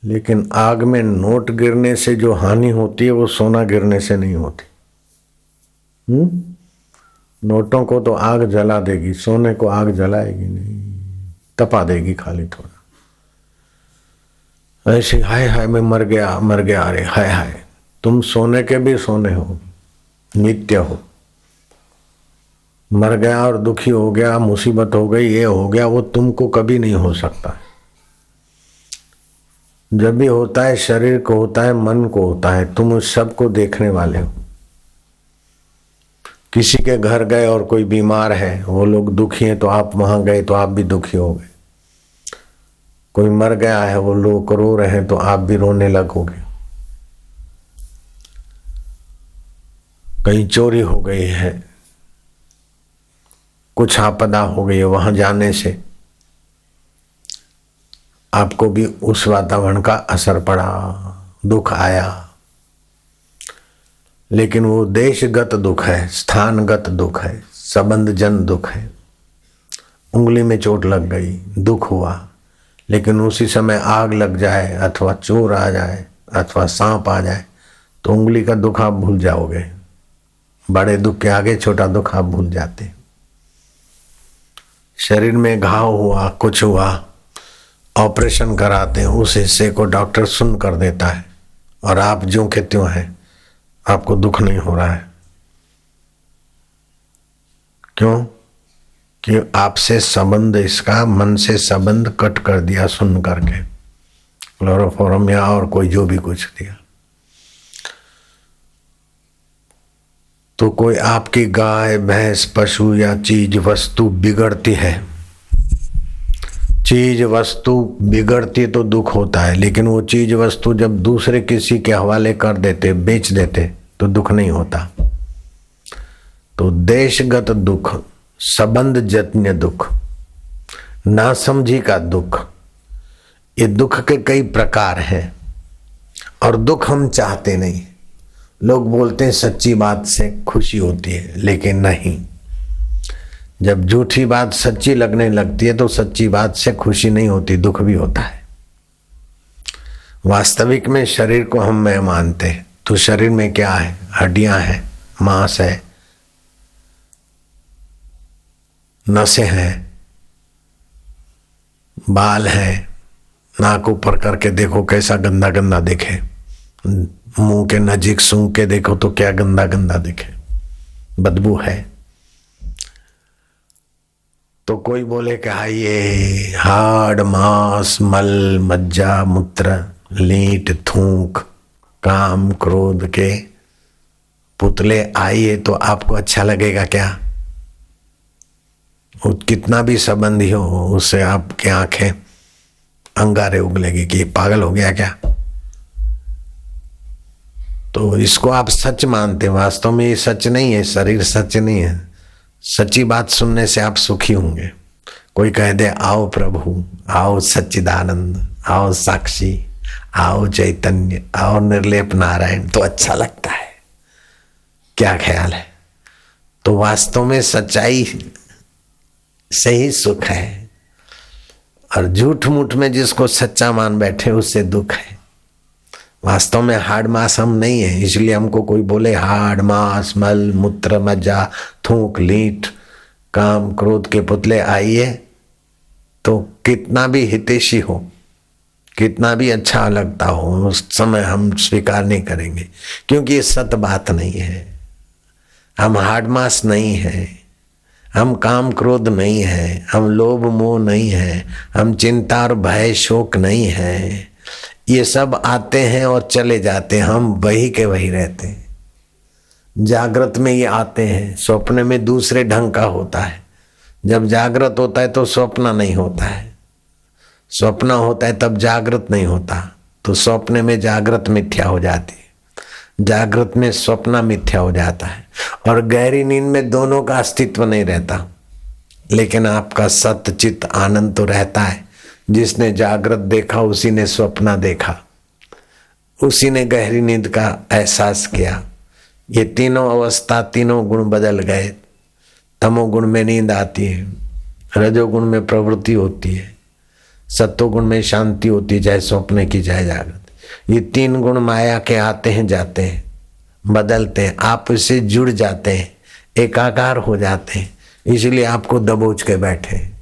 लेकिन आग में नोट गिरने से जो हानि होती है वो सोना गिरने से नहीं होती। नोटों को तो आग जला देगी, सोने को आग जलाएगी नहीं, तपा देगी खाली थोड़ा। ऐसे हाय हाय मैं मर गया अरे हाय हाय। तुम सोने के भी सोने हो, नित्य हो। मर गया और दुखी हो गया, मुसीबत हो गई, ये हो गया, वो तुमको कभी नहीं हो सकता। जब भी होता है शरीर को होता है, मन को होता है, तुम उस सब को देखने वाले हो। किसी के घर गए और कोई बीमार है, वो लोग दुखी हैं तो आप वहां गए तो आप भी दुखी हो गए। कोई मर गया है, वो लोग रो रहे हैं तो आप भी रोने लगोगे। कहीं चोरी हो गई है, कुछ आपदा हो गई है, वहां जाने से आपको भी उस वातावरण का असर पड़ा, दुख आया। लेकिन वो देशगत दुख है, स्थानगत दुख है, संबंध जन दुख है। उंगली में चोट लग गई, दुख हुआ, लेकिन उसी समय आग लग जाए अथवा चोर आ जाए अथवा सांप आ जाए तो उंगली का दुख आप भूल जाओगे। बड़े दुख के आगे छोटा दुख आप भूल जाते। शरीर में घाव हुआ, कुछ हुआ, ऑपरेशन कराते हैं, उस हिस्से को डॉक्टर सुन्न कर देता है और आप ज्यों के त्यों हैं, आपको दुख नहीं हो रहा है। क्यों? कि आपसे संबंध, इसका मन से संबंध कट कर दिया सुन करके, क्लोरोफॉर्म या और कोई जो भी कुछ दिया। तो कोई आपकी गाय भैंस पशु या चीज वस्तु बिगड़ती है, चीज वस्तु बिगड़ती तो दुख होता है, लेकिन वो चीज वस्तु जब दूसरे किसी के हवाले कर देते, बेच देते, तो दुख नहीं होता। तो देशगत दुख, संबंध जन्य दुख, नासमझी का दुख, ये दुख के कई प्रकार हैं और दुख हम चाहते नहीं। लोग बोलते हैं सच्ची बात से खुशी होती है, लेकिन नहीं। जब झूठी बात सच्ची लगने लगती है तो सच्ची बात से खुशी नहीं होती, दुख भी होता है। वास्तविक में शरीर को हम मैं मानते हैं तो शरीर में क्या है? हड्डियां हैं, मांस है, नसें हैं, बाल हैं। नाक ऊपर करके देखो कैसा गंदा गंदा दिखे, मुंह के नजीक सूंघ के देखो तो क्या गंदा गंदा दिखे, बदबू है। तो कोई बोले कि हाँ ये हाड़ मांस मल मज्जा मूत्र लीट थूक काम क्रोध के पुतले आइए तो आपको अच्छा लगेगा क्या? वो कितना भी संबंधी हो उससे आपकी आंखें अंगारे उगलेगी कि ये पागल हो गया क्या? तो इसको आप सच मानते, वास्तव में ये सच नहीं है, शरीर सच नहीं है। सच्ची बात सुनने से आप सुखी होंगे। कोई कह दे आओ प्रभु, आओ सच्चिदानंद, आओ साक्षी, आओ चैतन्य, आओ निर्लेप नारायण, तो अच्छा लगता है। क्या ख्याल है? तो वास्तव में सच्चाई से ही सुख है, और झूठ मूठ में जिसको सच्चा मान बैठे उससे दुख है। वास्तव में हाड़ मास हम नहीं है, इसलिए हमको कोई बोले हाड़ मास मल मूत्र मज्जा थूक लीट काम क्रोध के पुतले आइए, तो कितना भी हितैषी हो, कितना भी अच्छा लगता हो, उस समय हम स्वीकार नहीं करेंगे, क्योंकि ये सत बात नहीं है। हम हाड़ मास नहीं है, हम काम क्रोध नहीं है, हम लोभ मोह नहीं है, हम चिंता और भय शोक नहीं है। ये सब आते हैं और चले जाते हैं, हम वही के वही रहते हैं। जागृत में ये आते हैं, स्वप्न में दूसरे ढंग का होता है। जब जागृत होता है तो स्वप्न नहीं होता है, स्वप्न होता है तब जागृत नहीं होता। तो स्वप्न में जागृत मिथ्या हो जाती है, जागृत में स्वप्न मिथ्या हो जाता है, और गहरी नींद में दोनों का अस्तित्व नहीं रहता। लेकिन आपका सत्य चित्त आनंद तो रहता है। जिसने जागृत देखा उसी ने स्वप्न देखा, उसी ने गहरी नींद का एहसास किया। ये तीनों अवस्था, तीनों गुण बदल गए। तमोगुण में नींद आती है, रजोगुण में प्रवृत्ति होती है, सत्वगुण में शांति होती, चाहे सपने की चाहे जागृत। ये 3 गुण माया के आते हैं जाते हैं, बदलते हैं, आप इससे जुड़ जाते हैं, एकाकार हो जाते हैं, इसलिए आपको दबोच के बैठे।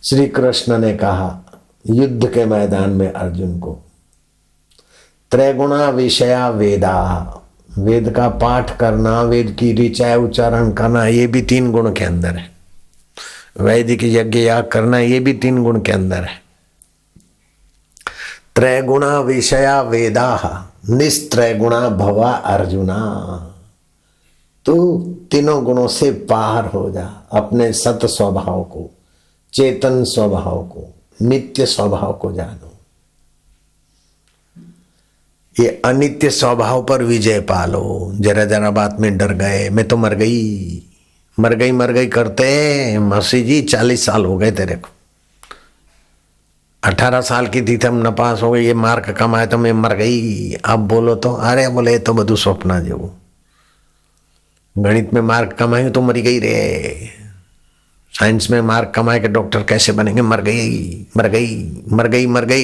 श्री कृष्ण ने कहा युद्ध के मैदान में अर्जुन को, त्रैगुणा विषया वेदा, वेद का पाठ करना, वेद की ऋचा उच्चारण करना, ये भी 3 गुण के अंदर है। वैदिक यज्ञ याग करना, ये भी 3 गुण के अंदर है। त्रैगुणा विषया वेदा निस्त्रैगुणा भवा अर्जुना, तू तीनों गुणों से पार हो जा, अपने सत स्वभाव को, चेतन स्वभाव को, नित्य स्वभाव को जानो। ये अनित्य स्वभाव पर विजय पालो। जरा जरा बात में डर गए, मैं तो मर गई करते मसीह जी 40 साल हो गए तेरे को। 18 साल की थी तब नपास हो गई, ये मार्क कमाए तो मैं मर गई। अब बोलो तो अरे बोले तो बधु स्वप्न जेवू, गणित में मार्क कमाए तो मरी गई रे, साइंस में मार्क कमाए के डॉक्टर कैसे बनेंगे, मर गई।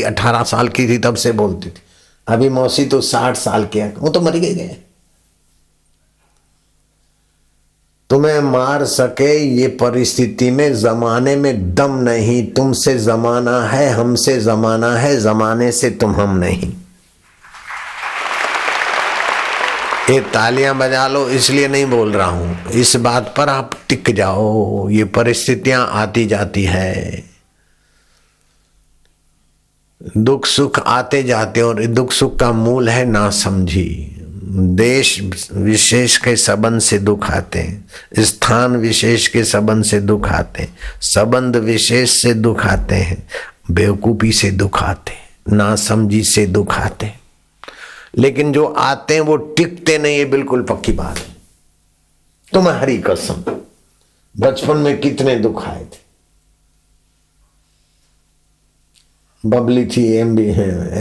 18 साल की थी तब से बोलती थी। अभी मौसी तो 60 साल की है, वो तो मरी गई रे। तुम्हें मार सके ये परिस्थिति में जमाने में दम नहीं, तुमसे जमाना है, हमसे जमाना है, जमाने से तुम हम नहीं। ये तालियां बजा लो इसलिए नहीं बोल रहा हूं, इस बात पर आप टिक जाओ। ये परिस्थितियां आती जाती है, दुख सुख आते जाते, और दुख सुख का मूल है ना समझी। देश विशेष के संबंध से दुख आते हैं, स्थान विशेष के संबंध से दुख आते हैं, संबंध विशेष से दुख आते हैं, बेवकूफी से दुख आते हैं, ना समझी से दुख आते हैं। लेकिन जो आते हैं वो टिकते नहीं, ये बिल्कुल पक्की बात है। तुम्हारी कसम, बचपन में कितने दुख आए थे। बबली थी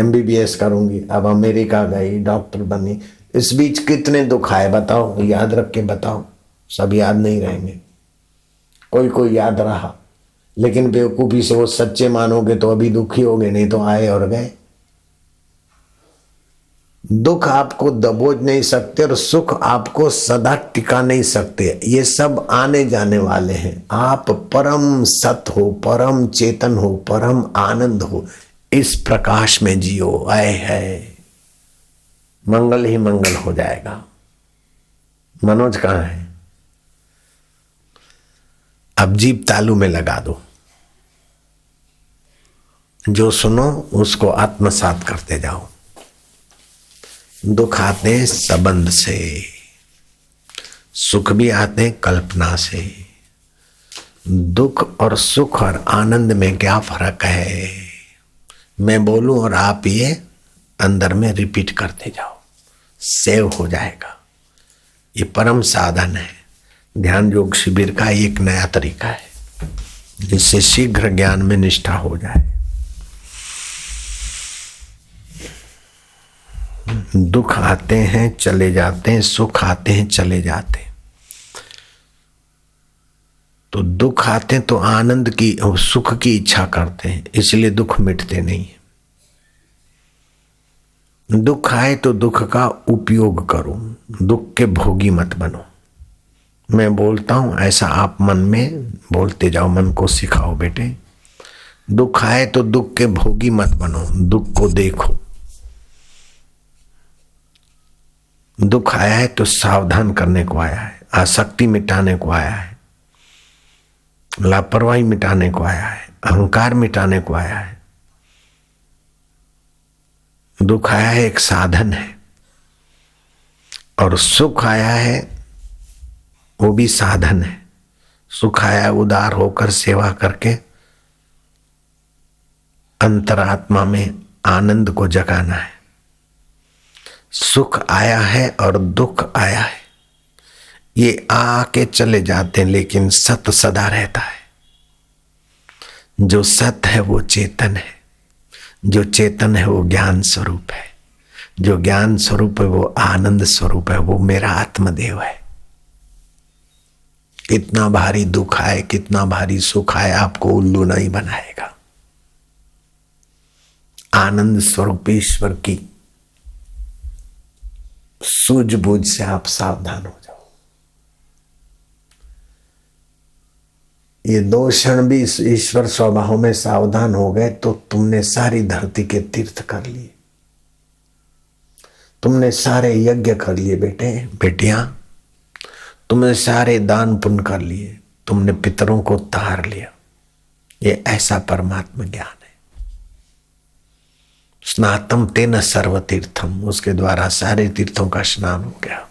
MBBS करूंगी, अब अमेरिका गई, डॉक्टर बनी, इस बीच कितने दुख आए बताओ, याद रख के बताओ। सब याद नहीं रहेंगे, कोई याद रहा, लेकिन बेवकूफी से वो सच्चे मानोगे तो अभी दुखी होगे, नहीं तो आए और गए। दुख आपको दबोच नहीं सकते और सुख आपको सदा टिका नहीं सकते, ये सब आने जाने वाले हैं। आप परम सत हो, परम चेतन हो, परम आनंद हो, इस प्रकाश में जियो। आए है मंगल ही मंगल हो जाएगा। मनोज कहाँ है? अब जीप तालू में लगा दो, जो सुनो उसको आत्मसात करते जाओ। दुख आते हैं संबंध से, सुख भी आते हैं कल्पना से। दुख और सुख और आनंद में क्या फर्क है? मैं बोलूं और आप ये अंदर में रिपीट करते जाओ, सेव हो जाएगा। ये परम साधन है। ध्यान योग शिविर का एक नया तरीका है, जिससे शीघ्र ज्ञान में निष्ठा हो जाए। दुख आते हैं चले जाते हैं, सुख आते हैं चले जाते हैं। तो दुख आते हैं तो आनंद की और सुख की इच्छा करते हैं, इसलिए दुख मिटते नहीं। दुख आए तो दुख का उपयोग करो, दुख के भोगी मत बनो। मैं बोलता हूं ऐसा आप मन में बोलते जाओ, मन को सिखाओ बेटे। दुख आए तो दुख के भोगी मत बनो, दुख को देखो। दुख आया है तो सावधान करने को आया है, आसक्ति मिटाने को आया है, लापरवाही मिटाने को आया है, अहंकार मिटाने को आया है। दुख आया है एक साधन है, और सुख आया है वो भी साधन है। सुख आया है उदार होकर सेवा करके अंतरात्मा में आनंद को जगाना है। सुख आया है और दुख आया है, ये आके चले जाते हैं, लेकिन सत सदा रहता है। जो सत है वो चेतन है, जो चेतन है वो ज्ञान स्वरूप है, जो ज्ञान स्वरूप है वो आनंद स्वरूप है, वो मेरा आत्मदेव है। कितना भारी दुख आए, कितना भारी सुख आए, आपको उल्लू नहीं बनाएगा। आनंद स्वरूप ईश्वर की सूझबूझ से आप सावधान हो जाओ। ये 2 क्षण भी ईश्वर स्वभाव में सावधान हो गए तो तुमने सारी धरती के तीर्थ कर लिए, तुमने सारे यज्ञ कर लिए बेटे बेटियां, तुमने सारे दान पुण्य कर लिए, तुमने पितरों को तार लिया। ये ऐसा परमात्मा ज्ञान है। स्नातम तेन सर्व तीर्थम, उसके द्वारा सारे तीर्थों का स्नान हो गया।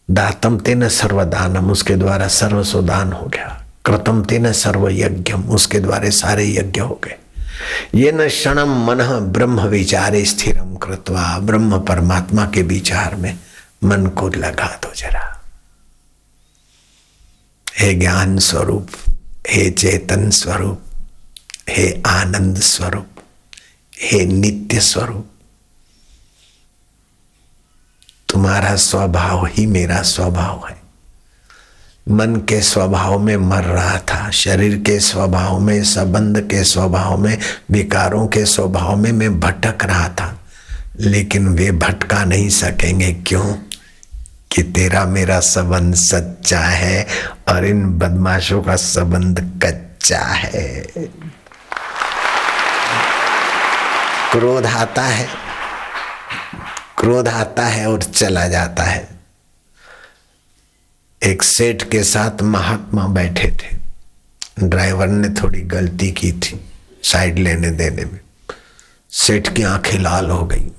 दातम तेन सर्वदानम, उसके द्वारा सर्वसुदान हो गया। कृतम तेन सर्व यज्ञम, उसके द्वारा सारे यज्ञ हो गए। ये न क्षणम मनः ब्रह्म विचारे स्थिरम कृत्वा, ब्रह्म परमात्मा के विचार में मन को लगा दो जरा। हे ज्ञान स्वरूप, हे चेतन स्वरूप, हे आनंद स्वरूप, हे नित्य स्वरूप, तुम्हारा स्वभाव ही मेरा स्वभाव है। मन के स्वभाव में मर रहा था, शरीर के स्वभाव में, संबंध के स्वभाव में, विकारों के स्वभाव में मैं भटक रहा था, लेकिन वे भटका नहीं सकेंगे। क्यों? कि तेरा मेरा संबंध सच्चा है और इन बदमाशों का संबंध कच्चा है। क्रोध आता है, क्रोध आता है और चला जाता है। एक सेठ के साथ महात्मा बैठे थे। ड्राइवर ने थोड़ी गलती की थी साइड लेने देने में। सेठ की आंखें लाल हो गई।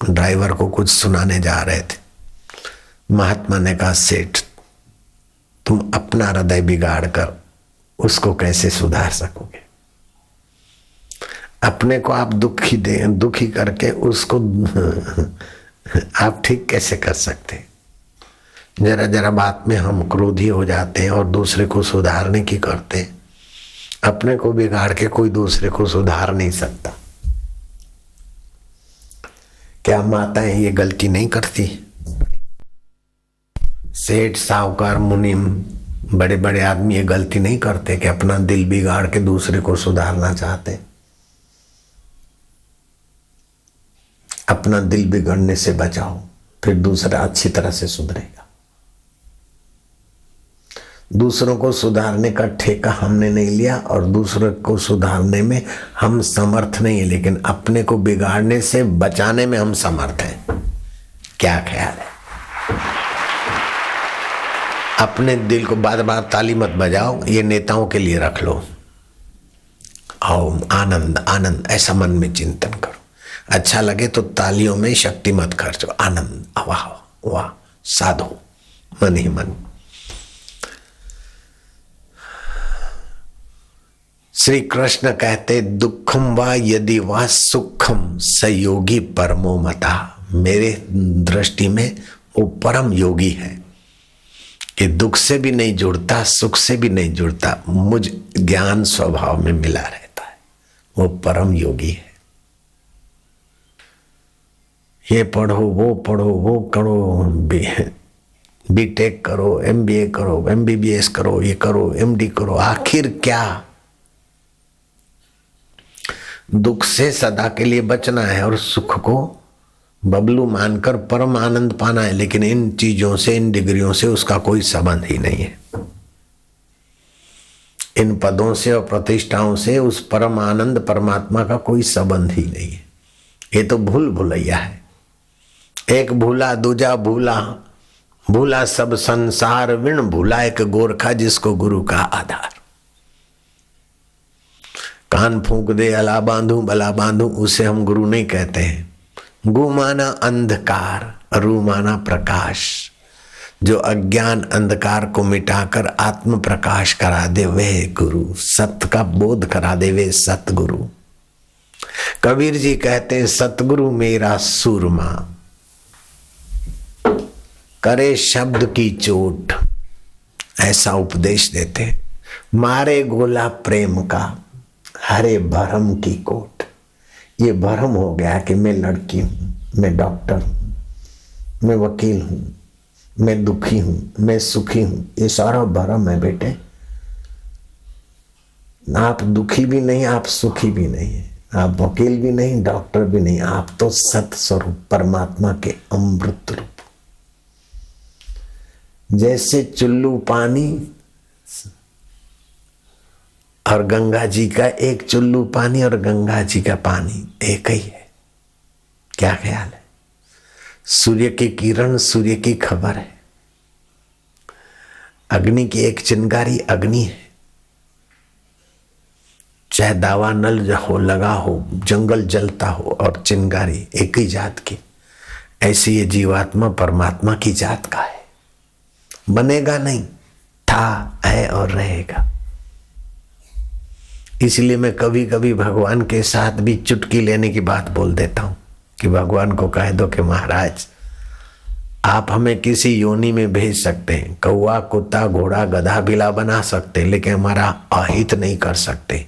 ड्राइवर को कुछ सुनाने जा रहे थे। महात्मा ने कहा, सेठ तुम अपना हृदय बिगाड़ कर उसको कैसे सुधार सकोगे? अपने को आप दुखी करके उसको आप ठीक कैसे कर सकते? जरा जरा बात में हम क्रोधी हो जाते हैं और दूसरे को सुधारने की करते हैं। अपने को बिगाड़ के कोई दूसरे को सुधार नहीं सकता। क्या माताएं ये गलती नहीं करती? सेठ, साहूकार, मुनीम, बड़े बड़े आदमी ये गलती नहीं करते कि अपना दिल बिगाड़ के दूसरे को सुधारना चाहते? अपना दिल बिगड़ने से बचाओ, फिर दूसरा अच्छी तरह से सुधरेगा। दूसरों को सुधारने का ठेका हमने नहीं लिया और दूसरों को सुधारने में हम समर्थ नहीं है, लेकिन अपने को बिगाड़ने से बचाने में हम समर्थ हैं। क्या ख्याल है? अपने दिल को बार बार ताली मत बजाओ, ये नेताओं के लिए रख लो। ओम आनंद आनंद ऐसा मन में चिंतन करो। अच्छा लगे तो तालियों में शक्ति मत खर्चो। आनंद, वाह वाह, साधो मन ही मन। श्री कृष्ण कहते, दुखम वा यदि वा सुखम सयोगी परमो मता। मेरे दृष्टि में वो परम योगी है कि दुख से भी नहीं जुड़ता, सुख से भी नहीं जुड़ता, मुझ ज्ञान स्वभाव में मिला रहता है। वो परम योगी है। ये पढ़ो, वो पढ़ो, वो करो, बीटेक करो, एमबीए करो, एमबीबीएस करो, ये करो, एमडी करो, आखिर क्या? दुख से सदा के लिए बचना है और सुख को बबलू मानकर परम आनंद पाना है, लेकिन इन चीजों से, इन डिग्रियों से उसका कोई संबंध ही नहीं है। इन पदों से और प्रतिष्ठाओं से उस परम आनंद परमात्मा का कोई संबंध ही नहीं है। ये तो भूल भुलैया है। एक भूला दूजा भूला, भूला सब संसार, विण भूला एक गोरखा जिसको गुरु का आधार। कान फूंक दे अला बांधू बला बांधू, उसे हम गुरु नहीं कहते हैं। गु माना अंधकार, रू माना प्रकाश। जो अज्ञान अंधकार को मिटाकर आत्म प्रकाश करा दे वे गुरु, सत्य का बोध करा दे वे सतगुरु। कबीर जी कहते हैं, सतगुरु मेरा सूरमा, करे शब्द की चोट। ऐसा उपदेश देते, मारे गोला प्रेम का, हरे भरम की कोट। ये भरम हो गया कि मैं लड़की हूं, मैं डॉक्टर हूं, मैं वकील हूं, मैं दुखी हूं, मैं सुखी हूं। ये सारा भरम है बेटे। आप दुखी भी नहीं, आप सुखी भी नहीं है। आप वकील भी नहीं, डॉक्टर भी नहीं, आप तो सत स्वरूप परमात्मा के अमृत रूप। जैसे चुल्लू पानी और गंगा जी का, एक चुल्लू पानी और गंगा जी का पानी एक ही है। क्या ख्याल है? सूर्य की किरण सूर्य की खबर है, अग्नि की एक चिंगारी अग्नि है। चाहे दावा नल हो लगा हो, जंगल जलता हो, और चिंगारी एक ही जात की। ऐसी ये जीवात्मा परमात्मा की जात का है। बनेगा नहीं, था, है और रहेगा। इसलिए मैं कभी कभी भगवान के साथ भी चुटकी लेने की बात बोल देता हूं कि भगवान को कह दो कि महाराज आप हमें किसी योनि में भेज सकते हैं, कौवा, कुत्ता, घोड़ा, गधा, बिला बना सकते, लेकिन हमारा अहित नहीं कर सकते,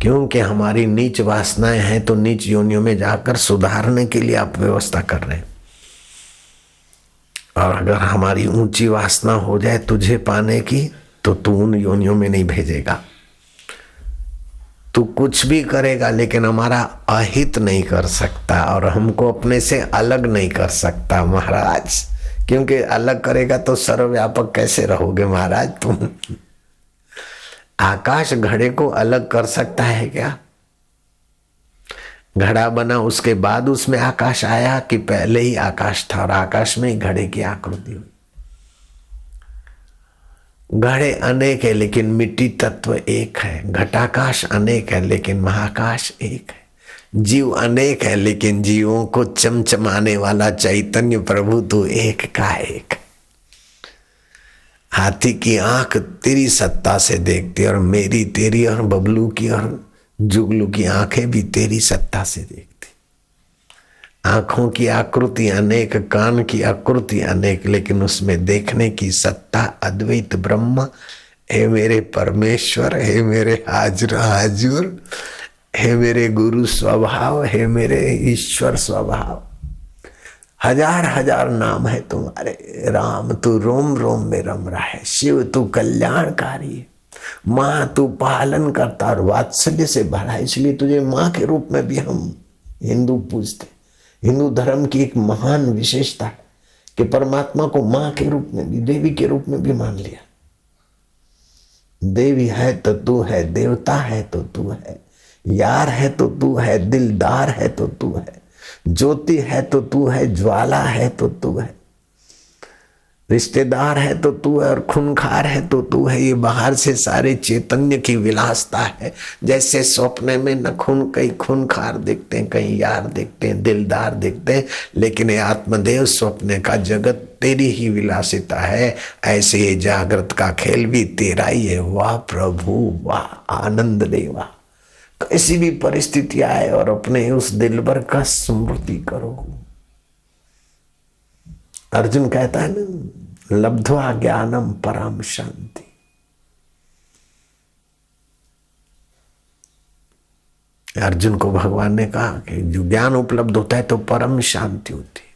क्योंकि हमारी नीच वासनाएं हैं। तो नीच योनियों में जाकर सुधारने के लिए आप व्यवस्था कर रहे हैं, और अगर हमारी ऊंची वासना हो जाए तुझे पाने की तो तू उन योनियों में नहीं भेजेगा। तू कुछ भी करेगा लेकिन हमारा अहित नहीं कर सकता, और हमको अपने से अलग नहीं कर सकता महाराज, क्योंकि अलग करेगा तो सर्वव्यापक कैसे रहोगे महाराज तुम? आकाश घड़े को अलग कर सकता है क्या? घड़ा बना उसके बाद उसमें आकाश आया कि पहले ही आकाश था और आकाश में ही घड़े की आकृति हुई? घड़े अनेक है लेकिन मिट्टी तत्व एक है, घटाकाश अनेक है लेकिन महाकाश एक है, जीव अनेक है लेकिन जीवों को चमचमाने वाला चैतन्य प्रभु तो एक का एक। हाथी की आंख तेरी सत्ता से देखती और मेरी, तेरी और बबलू की और जुगलू की आंखें भी तेरी सत्ता से देखती। आंखों की आकृति अनेक, कान की आकृति अनेक, लेकिन उसमें देखने की सत्ता अद्वैत ब्रह्म। हे मेरे परमेश्वर, हे मेरे हाजुर हाजुर, हे मेरे गुरु स्वभाव, हे मेरे ईश्वर स्वभाव। हजार हजार नाम है तुम्हारे। राम तू रोम रोम में रम रहा है, शिव तू कल्याणकारी है, माँ तू पालन करता और वात्सल्य से भरा है, इसलिए तुझे माँ के रूप में भी हम हिंदू पूजते। हिंदू धर्म की एक महान विशेषता है कि परमात्मा को माँ के रूप में भी, देवी के रूप में भी मान लिया। देवी है तो तू है, देवता है तो तू है, यार है तो तू है, दिलदार है तो तू है, ज्योति है तो तू है, ज्वाला है तो तू है, रिश्तेदार है तो तू है, और खूनखार है तो तू है। ये बाहर से सारे चैतन्य की विलासता है। जैसे स्वप्न में न कहीं खूनखार दिखते हैं, कहीं यार दिखते हैं, दिलदार दिखते हैं, लेकिन ये आत्मदेव स्वप्न का जगत तेरी ही विलासिता है। ऐसे ये जागृत का खेल भी तेरा ही है। वाह प्रभु वाह, आनंद ले वाह। कैसी भी परिस्थिति आए और अपने उस दिलबर का स्मृति करो। अर्जुन कहता है ना, लब्ध्वा ज्ञानम परम शांति। अर्जुन को भगवान ने कहा कि जो ज्ञान उपलब्ध होता है तो परम शांति होती है।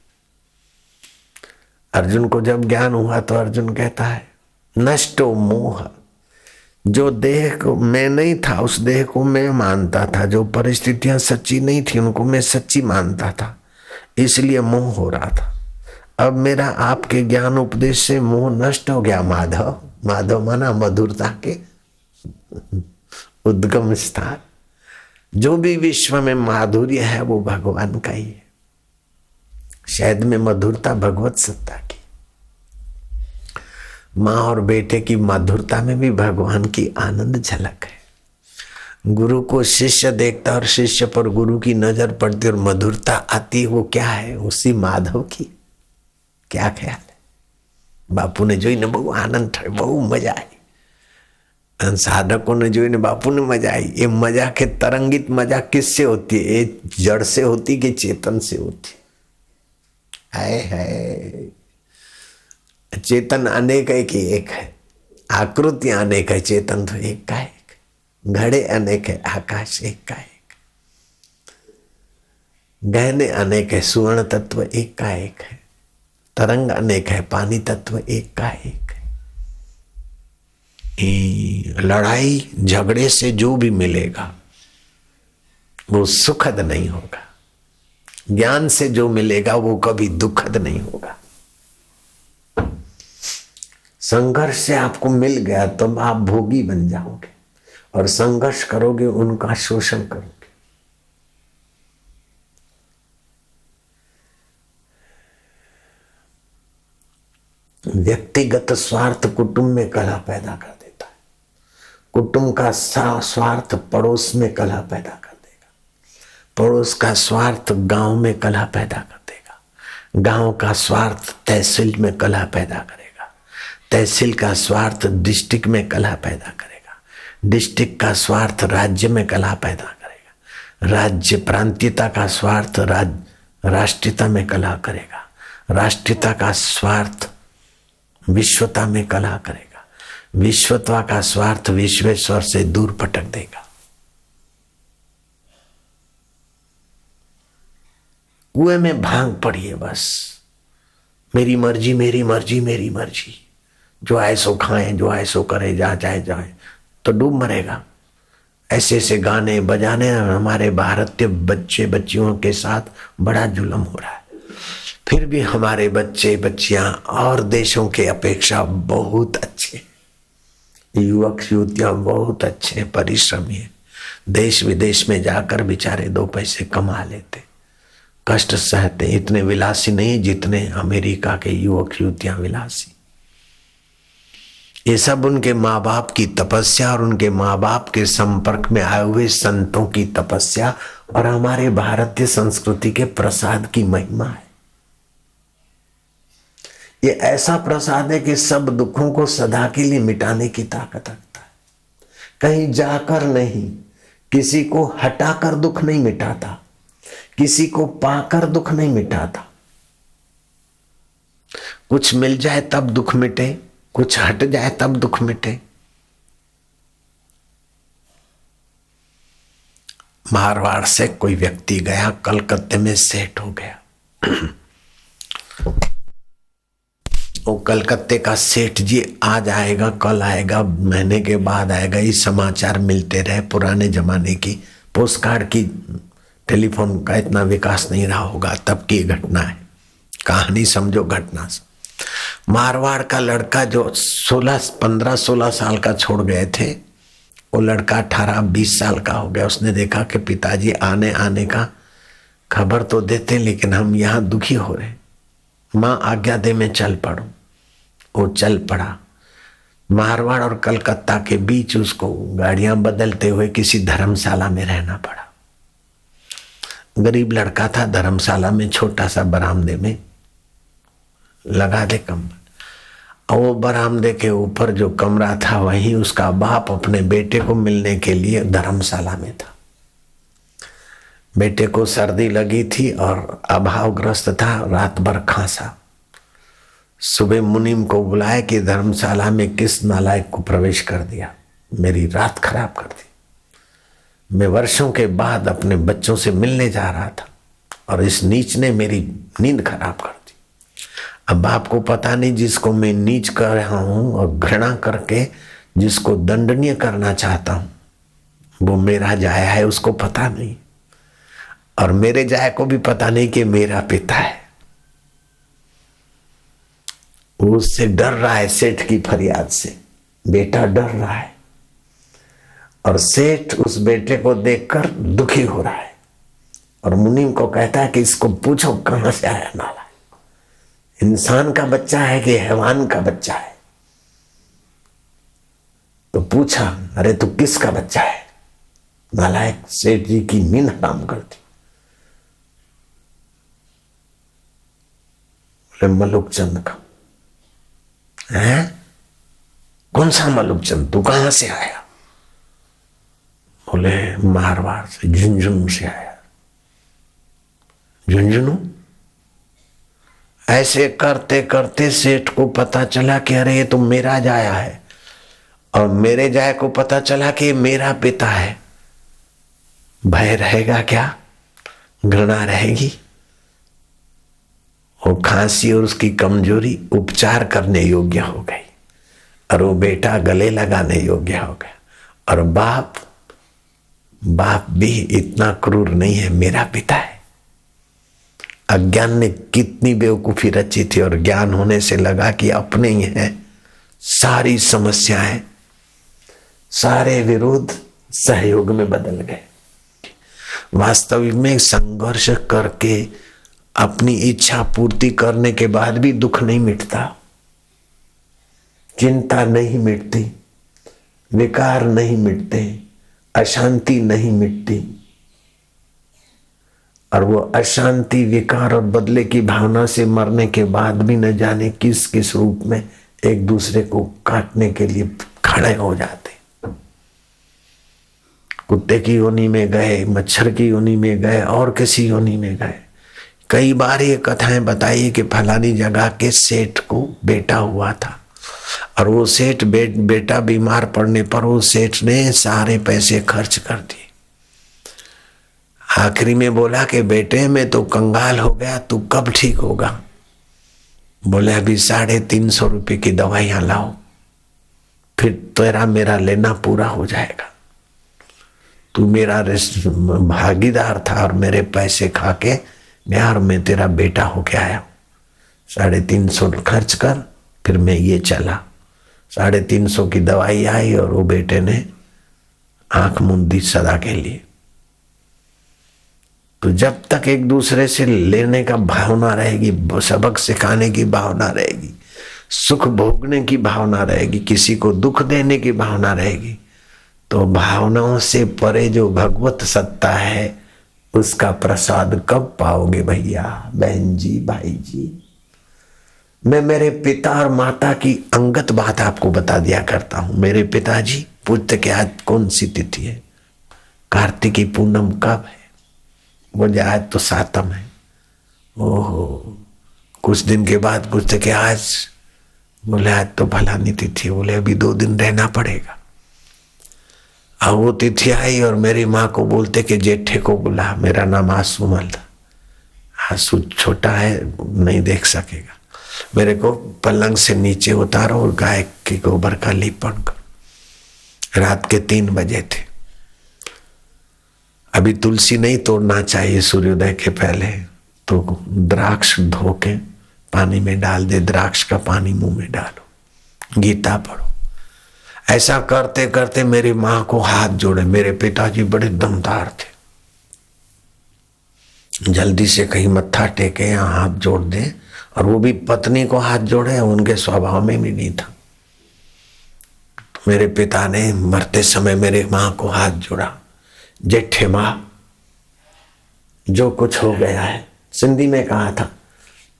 अर्जुन को जब ज्ञान हुआ तो अर्जुन कहता है, नष्टो मोह। जो देह को मैं नहीं था उस देह को मैं मानता था, जो परिस्थितियां सच्ची नहीं थी उनको मैं सच्ची मानता था, इसलिए मोह हो रहा था। अब मेरा आपके ज्ञान उपदेश से मोह नष्ट हो गया। माधव, माधव माना मधुरता के उद्गम स्थान। जो भी विश्व में माधुर्य है वो भगवान का ही है। शहद में मधुरता भगवत सत्ता की। माँ और बेटे की मधुरता में भी भगवान की आनंद झलक है। गुरु को शिष्य देखता और शिष्य पर गुरु की नजर पड़ती और मधुरता आती, वो क्या है? उसी माधव की। क्या ख्याल है? बापू ने જોઈને બહુ આનંદ થયો, બહુ મજા आई। साधकों ने જોઈને बापू ने मजा आई। ये मजा के तरंगित मजा किससे होती है? ये जड़ से होती कि चेतन से होती है? चेतन अनेक है कि एक है? आकृतियां अनेक है, चेतन तो एक का एक। घड़े अनेक है, आकाश एक का एक। गहने अनेक है, सुवर्ण तत्व एक का एक है। तरंग अनेक है, पानी तत्व एक का एक है। लड़ाई झगड़े से जो भी मिलेगा वो सुखद नहीं होगा। ज्ञान से जो मिलेगा वो कभी दुखद नहीं होगा। संघर्ष से आपको मिल गया तो आप भोगी बन जाओगे, और संघर्ष करोगे उनका शोषण करोगे। व्यक्तिगत स्वार्थ कुटुंब में कलह पैदा कर देता है, कुटुंब का स्वार्थ पड़ोस में कलह पैदा कर देगा, पड़ोस का स्वार्थ गांव में कलह पैदा कर देगा, गांव का स्वार्थ तहसील में कलह पैदा करेगा, तहसील का स्वार्थ डिस्ट्रिक्ट में कलह पैदा करेगा, डिस्ट्रिक्ट का स्वार्थ राज्य में कलह पैदा करेगा, राज्य प्रांतीयता का स्वार्थ राष्ट्रीयता में कलह करेगा, राष्ट्रीयता का स्वार्थ विश्वता में कलह करेगा, विश्वता का स्वार्थ विश्वेश्वर से दूर पटक देगा। कुएं में भांग पड़ी है बस, मेरी मर्जी मेरी मर्जी मेरी मर्जी, जो आए सो खाए जो आए सो करे, जा जाए जाए, तो डूब मरेगा। ऐसे ऐसे गाने बजाने हमारे भारतीय बच्चे बच्चियों के साथ बड़ा जुल्म हो रहा है। फिर भी हमारे बच्चे बच्चियां और देशों के अपेक्षा बहुत अच्छे, युवक युवतियां बहुत अच्छे परिश्रमी है। देश विदेश में जाकर बेचारे 2 पैसे कमा लेते, कष्ट सहते, इतने विलासी नहीं जितने अमेरिका के युवक युवतियां विलासी। ये सब उनके माँ बाप की तपस्या और उनके माँ बाप के संपर्क में आए हुए संतों की तपस्या और हमारे भारतीय संस्कृति के प्रसाद की महिमा है। ये ऐसा प्रसाद है कि सब दुखों को सदा के लिए मिटाने की ताकत रखता है। कहीं जाकर नहीं, किसी को हटाकर दुख नहीं मिटाता, किसी को पाकर दुख नहीं मिटाता। कुछ मिल जाए तब दुख मिटे, कुछ हट जाए तब दुख मिटे। मारवाड़ से कोई व्यक्ति गया, कलकत्ते में सेट हो गया। वो कलकत्ते का सेठ जी आज आएगा कल आएगा महीने के बाद आएगा, ये समाचार मिलते रहे। पुराने जमाने की पोस्टकार्ड की, टेलीफोन का इतना विकास नहीं रहा होगा, तब की घटना है, कहानी समझो घटना से। मारवाड़ का लड़का जो 15-16 साल का छोड़ गए थे, वो लड़का 18-20 साल का हो गया। उसने देखा कि पिताजी आने का खबर तो देते लेकिन हम यहाँ दुखी हो रहे, माँ आज्ञा दे मैं चल पड़ू। वो चल पड़ा। मारवाड़ और कलकत्ता के बीच उसको गाड़ियां बदलते हुए किसी धर्मशाला में रहना पड़ा। गरीब लड़का था, धर्मशाला में छोटा सा बरामदे में लगा दे कंबल। और वो बरामदे के ऊपर जो कमरा था वहीं उसका बाप अपने बेटे को मिलने के लिए धर्मशाला में था। बेटे को सर्दी लगी थी और अभावग्रस्त था, रात भर खांसा। सुबह मुनीम को बुलाया कि धर्मशाला में किस नालायक को प्रवेश कर दिया, मेरी रात खराब कर दी। मैं वर्षों के बाद अपने बच्चों से मिलने जा रहा था और इस नीच ने मेरी नींद खराब कर दी। अब बाप को पता नहीं, जिसको मैं नीच कर रहा हूं और घृणा करके जिसको दंडनीय करना चाहता हूं वो मेरा जाया है, उसको पता नहीं। और मेरे जाय को भी पता नहीं कि मेरा पिता है। वो उससे डर रहा है, सेठ की फरियाद से। बेटा डर रहा है और सेठ उस बेटे को देखकर दुखी हो रहा है और मुनीम को कहता है कि इसको पूछो कहां से आया नाला, इंसान का बच्चा है कि हैवान का बच्चा है। तो पूछा, अरे तू किसका बच्चा है? नालायक सेठ जी की नींद हराम कर दी। मलुक चंद का है? कौन सा मलुक चंद? तू कहां से आया? बोले मारवाड़ से, झुंझुनू से आया। झुंझुनू? ऐसे करते करते सेठ को पता चला कि अरे ये तो मेरा जाया है, और मेरे जाया को पता चला कि मेरा पिता है। भय रहेगा क्या? घृणा रहेगी? वो खांसी और उसकी कमजोरी उपचार करने योग्य हो गई और वो बेटा गले लगाने योग्य हो गया। और बाप बाप भी इतना क्रूर नहीं है, मेरा पिता है। अज्ञान ने कितनी बेवकूफी रची थी और ज्ञान होने से लगा कि अपने ही है। सारी समस्याएं, सारे विरोध सहयोग में बदल गए। वास्तविक में संघर्ष करके अपनी इच्छा पूर्ति करने के बाद भी दुख नहीं मिटता, चिंता नहीं मिटती, विकार नहीं मिटते, अशांति नहीं मिटती। और वो अशांति, विकार और बदले की भावना से मरने के बाद भी न जाने किस किस रूप में एक दूसरे को काटने के लिए खड़े हो जाते। कुत्ते की योनि में गए, मच्छर की योनि में गए और किसी योनि में गए। कई बार ये कथाएं बताई कि फलानी जगह के सेठ को बेटा हुआ था और वो सेठ बेटा बीमार पड़ने पर वो सेठ ने सारे पैसे खर्च कर दिए। आखिरी में बोला कि बेटे मैं तो कंगाल हो गया, तू कब ठीक होगा? बोले अभी 350 रुपये की दवाइयां लाओ, फिर तेरा मेरा लेना पूरा हो जाएगा। तू मेरा भागीदार था और मेरे पैसे खा के यार मैं तेरा बेटा होके आया। 350 खर्च कर, फिर मैं ये चला। 350 की दवाई आई और वो बेटे ने आंख मूंदी सदा के लिए। तो जब तक एक दूसरे से लेने का भावना रहेगी, सबक सिखाने की भावना रहेगी, सुख भोगने की भावना रहेगी, किसी को दुख देने की भावना रहेगी, तो भावनाओं से परे जो भगवत सत्ता है उसका प्रसाद कब पाओगे भैया, बहन जी, भाई जी। मैं मेरे पिता और माता की अंगत बात आपको बता दिया करता हूं। मेरे पिताजी पूछते कि आज कौन सी तिथि है, कार्तिकी पूनम कब है? बोले आज तो 7 है। ओहो। कुछ दिन के बाद पूछते कि आज, बोले आज तो फलानी तिथि। बोले अभी 2 दिन रहना पड़ेगा। अब वो तिथि आई और मेरी माँ को बोलते कि जेठे को बुला। मेरा नाम आसूमल था। आंसू छोटा है, नहीं देख सकेगा। मेरे को पलंग से नीचे उतारो और गाय के गोबर का लीपन करो। रात के 3 बजे थे। अभी तुलसी नहीं तोड़ना चाहिए सूर्योदय के पहले, तो द्राक्ष धो के पानी में डाल दे, द्राक्ष का पानी मुंह में डालो, गीता पढ़ो। ऐसा करते करते मेरी माँ को हाथ जोड़े। मेरे पिताजी बड़े दमदार थे, जल्दी से कहीं मत्था टेके या हाथ जोड़ दे, और वो भी पत्नी को हाथ जोड़े, उनके स्वभाव में भी नहीं था। मेरे पिता ने मरते समय मेरे माँ को हाथ जोड़ा। जेठे माँ, जो कुछ हो गया है, सिंधी में कहा था,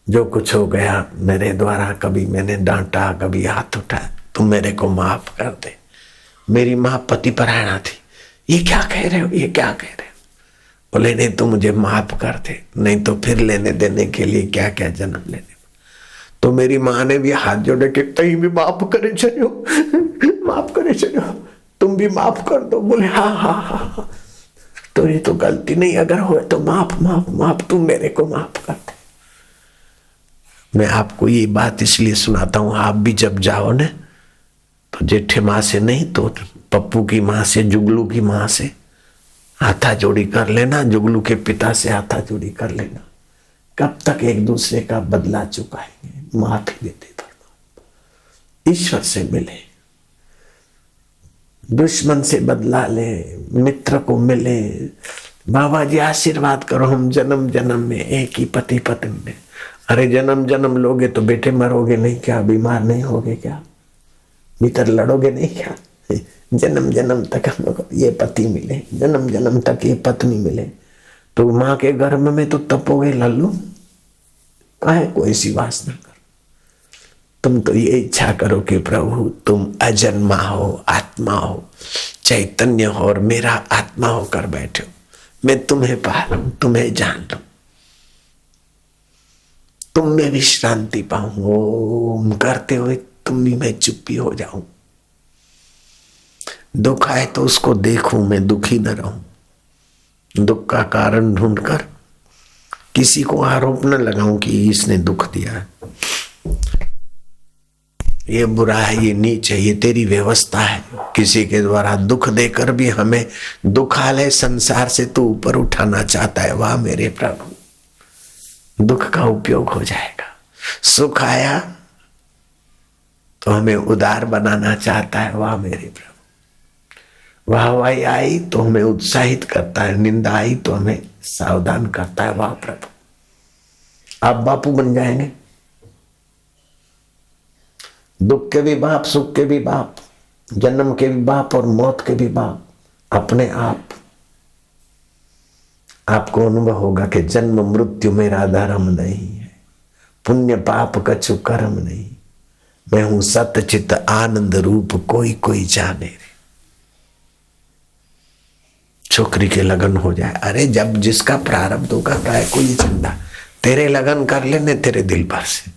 जो कुछ हो गया मेरे द्वारा, कभी मैंने डांटा, कभी हाथ उठाया, तुम मेरे को माफ कर दे। मेरी माँ पति परायणा थी। ये क्या कह रहे हो, ये क्या कह रहे हो? बोले नहीं, तू मुझे माफ कर दे, नहीं तो फिर लेने देने के लिए क्या क्या जन्म लेने। तो मेरी माँ ने भी हाथ जोड़े कि कहीं भी माफ करे चलो, माफ करे चलो, तुम भी माफ कर दो। बोले हाँ हाँ हाँ, तो ये तो गलती नहीं, अगर हो तो माफ माफ माफ, तुम मेरे को माफ कर दे। मैं आपको ये बात इसलिए सुनाता हूँ, आप भी जब जाओ ना तो जेठे माँ से नहीं तो पप्पू की माँ से, जुगलू की माँ से हाथा जोड़ी कर लेना, जुगलू के पिता से हाथा जोड़ी कर लेना। कब तक एक दूसरे का बदला चुकाएंगे? माफी देते परमात्मा। ईश्वर से मिले, दुश्मन से बदला ले, मित्र को मिले। बाबा जी आशीर्वाद करो, हम जन्म जन्म में एक ही पति पत्नी में। अरे जन्म जन्म लोगे तो बेटे मरोगे नहीं क्या? बीमार नहीं होगे क्या? भीतर लड़ोगे नहीं क्या? जन्म जन्म तक हम लोग ये पति मिले, जन्म जन्म तक ये पत्नी मिले, तो माँ के गर्भ में तो तपोगे लल्लू। काहे कोई सी वासना करो? तुम तो ये इच्छा करो कि प्रभु तुम अजन्मा हो, आत्मा हो, चैतन्य हो और मेरा आत्मा होकर बैठे हो। मैं तुम्हें पालूं, तुम्हें जान लूं, तुम में विश्रांति पाऊं। ओम करते हुए तुम भी मैं चुप्पी हो जाऊं। दुख आए तो उसको देखूं, मैं दुखी न रहूं। दुख का कारण ढूंढकर किसी को आरोप न लगाऊं कि इसने दुख दिया है। ये बुरा है, ये नीच है, ये तेरी व्यवस्था है। किसी के द्वारा दुख देकर भी हमें दुखालय संसार से तू ऊपर उठाना चाहता है। वाह मेरे प्रभु, दुख का उपयोग हो जाएगा। सुख आया तो हमें उदार बनाना चाहता है। वाह मेरे प्रभु, वाहवाही आई तो हमें उत्साहित करता है, निंदा आई तो हमें सावधान करता है। वाह प्रभु, आप बापू बन जाएंगे। दुख के भी बाप, सुख के भी बाप, जन्म के भी बाप और मौत के भी बाप। अपने आप आपको अनुभव होगा कि जन्म मृत्यु मेरा धर्म नहीं है, पुण्य पाप कछु कर्म नहीं, मैं हूं सत्य चित आनंद रूप, कोई कोई जाने रे। छोकरी के लगन हो जाए, अरे जब जिसका प्रारब्ध होगा प्राय कोई चिंता, तेरे लगन कर लेने तेरे दिल पर से।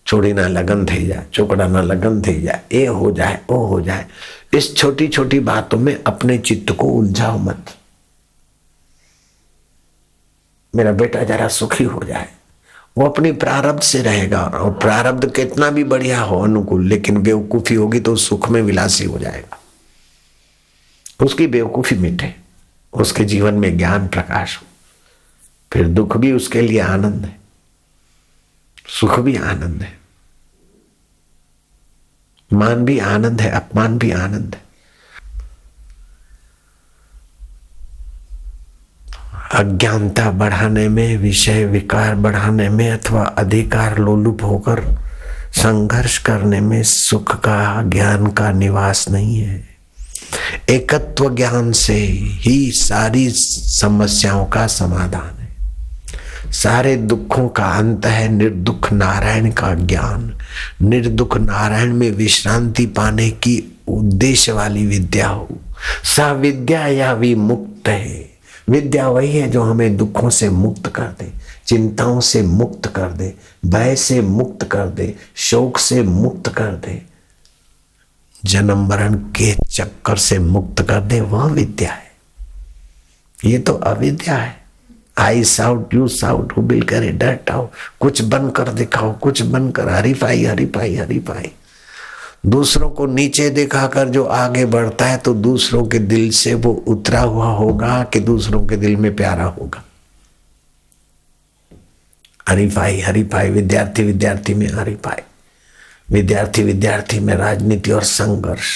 छोड़ी ना लगन थी जाए, चोकड़ा ना लगन थी जाए, ये हो जाए वो हो जाए। इस छोटी छोटी बातों में अपने चित्त को उलझाओ मत। मेरा बेटा जरा सुखी हो जाए, वो अपनी प्रारब्ध से रहेगा। और प्रारब्ध कितना भी बढ़िया हो अनुकूल, लेकिन बेवकूफी होगी तो सुख में विलासी हो जाएगा। उसकी बेवकूफी मिटे, उसके जीवन में ज्ञान प्रकाश हो, फिर दुख भी उसके लिए आनंद है, सुख भी आनंद है, मान भी आनंद है, अपमान भी आनंद है। अज्ञानता बढ़ाने में, विषय विकार बढ़ाने में अथवा अधिकार लोलुप होकर संघर्ष करने में सुख का, ज्ञान का निवास नहीं है। एकत्व ज्ञान से ही सारी समस्याओं का समाधान है, सारे दुखों का अंत है। निर्दुख नारायण का ज्ञान, निर्दुख नारायण में विश्रांति पाने की उद्देश्य वाली विद्या हो। सा विद्या या विमुक्त है। विद्या वही है जो हमें दुखों से मुक्त कर दे, चिंताओं से मुक्त कर दे, भय से मुक्त कर दे, शोक से मुक्त कर दे, जन्म मरण के चक्कर से मुक्त कर दे। वह विद्या है। ये तो अविद्या है। I shout you shout, who will करे डट आओ। कुछ बनकर दिखाओ, कुछ बनकर हरीफाई हरीफाई हरीफाई। दूसरों को नीचे दिखाकर जो आगे बढ़ता है तो दूसरों के दिल से वो उतरा हुआ होगा कि दूसरों के दिल में प्यारा होगा। हरीफाई हरीफाई, विद्यार्थी विद्यार्थी में हरीफाई, विद्यार्थी विद्यार्थी में राजनीति और संघर्ष।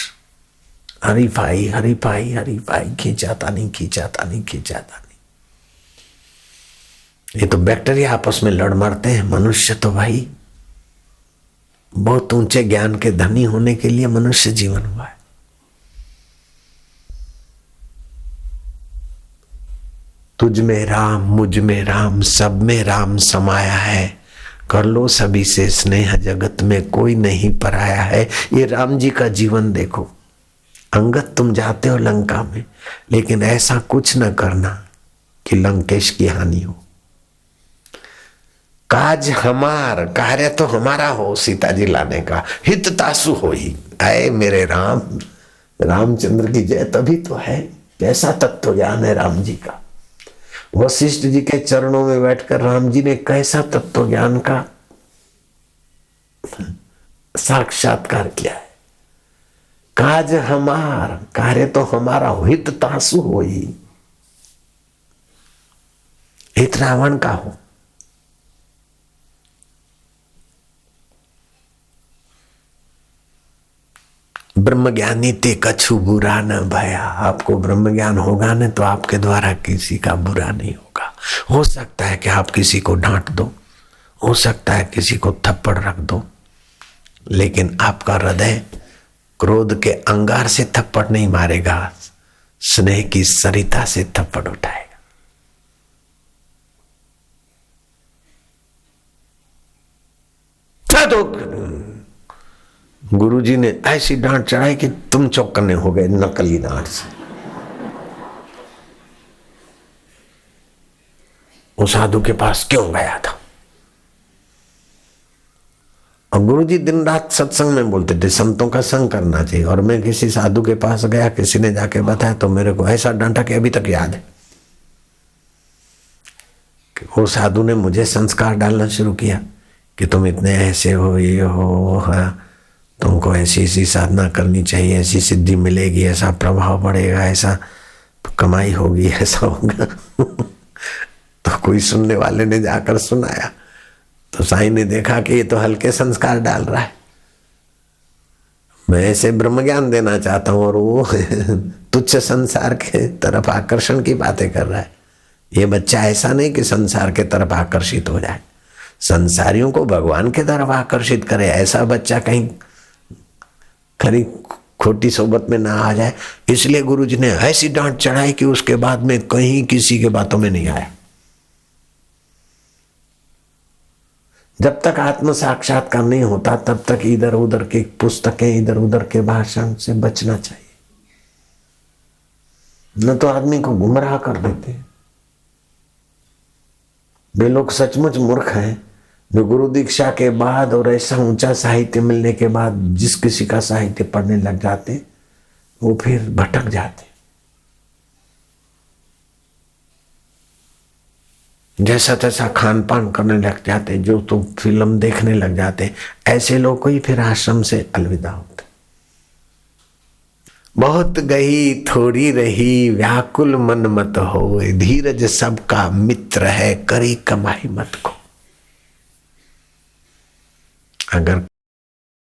हरीफाई हरीफाई हरीफाई, खींचाता नहीं खींचाता नहीं खींचाता नहीं। ये तो बैक्टीरिया आपस में लड़ मरते हैं। मनुष्य तो भाई बहुत ऊंचे ज्ञान के धनी होने के लिए मनुष्य जीवन हुआ है। तुझ में राम, मुझ में राम, सब में राम समाया है। कर लो सभी से स्नेह, जगत में कोई नहीं पराया है। ये राम जी का जीवन देखो। अंगत तुम जाते हो लंका में, लेकिन ऐसा कुछ न करना कि लंकेश की हानि हो। काज हमार, कार्य तो हमारा हो सीता जी लाने का, हित तासु हो ही। आए मेरे राम, रामचंद्र की जय तभी तो है। कैसा तत्व ज्ञान है राम जी का। वशिष्ठ जी के चरणों में बैठकर राम जी ने कैसा तत्व ज्ञान का साक्षात्कार किया है। काज हमार, कार्य तो हमारा, हित तासु हो ही। हित रावण का हो। ब्रह्म ज्ञानी ते कछु बुरा न भया। आपको ब्रह्म ज्ञान होगा न तो आपके द्वारा किसी का बुरा नहीं होगा। हो सकता है कि आप किसी को डांट दो, हो सकता है किसी को थप्पड़ रख दो, लेकिन आपका हृदय क्रोध के अंगार से थप्पड़ नहीं मारेगा, स्नेह की सरिता से थप्पड़ उठाएगा। तो गुरुजी ने ऐसी डांट चढ़ाई कि तुम चौकन्ने हो गए नकली डांट से। वो साधु के पास क्यों गया था? और गुरुजी दिन रात सत्संग में बोलते थे संतों का संग करना चाहिए। और मैं किसी साधु के पास गया, किसी ने जाके बताया तो मेरे को ऐसा डांटा कि अभी तक याद है। वो साधु ने मुझे संस्कार डालना शुरू किया कि तुम इतने ऐसे हो, ये हो, हाँ। तुमको ऐसी ऐसी साधना करनी चाहिए, ऐसी सिद्धि मिलेगी, ऐसा प्रभाव बढ़ेगा, ऐसा कमाई होगी, ऐसा होगा। तो कोई सुनने वाले ने जाकर सुनाया तो साईं ने देखा कि ये तो हल्के संस्कार डाल रहा है, मैं ऐसे ब्रह्म ज्ञान देना चाहता हूं और वो तुच्छ संसार के तरफ आकर्षण की बातें कर रहा है। ये बच्चा ऐसा नहीं कि संसार के तरफ आकर्षित हो जाए, संसारियों को भगवान के तरफ आकर्षित करे, ऐसा बच्चा कहीं खरी खोटी सोबत में ना आ जाए। इसलिए गुरुजी ने ऐसी डांट चढ़ाई कि उसके बाद में कहीं किसी के बातों में नहीं आया। जब तक आत्म साक्षात्कार नहीं होता तब तक इधर उधर की पुस्तकें, इधर उधर के भाषण से बचना चाहिए, न तो आदमी को गुमराह कर देते। वे लोग सचमुच मूर्ख हैं जो गुरु दीक्षा के बाद और ऐसा ऊंचा साहित्य मिलने के बाद जिस किसी का साहित्य पढ़ने लग जाते वो फिर भटक जाते, जैसा तैसा खान पान करने लग जाते, जो तो फिल्म देखने लग जाते। ऐसे लोग को ही फिर आश्रम से अलविदा होते। बहुत गई थोड़ी रही व्याकुल मन मत हो, धीरज सबका मित्र है करी कमाई मत को। अगर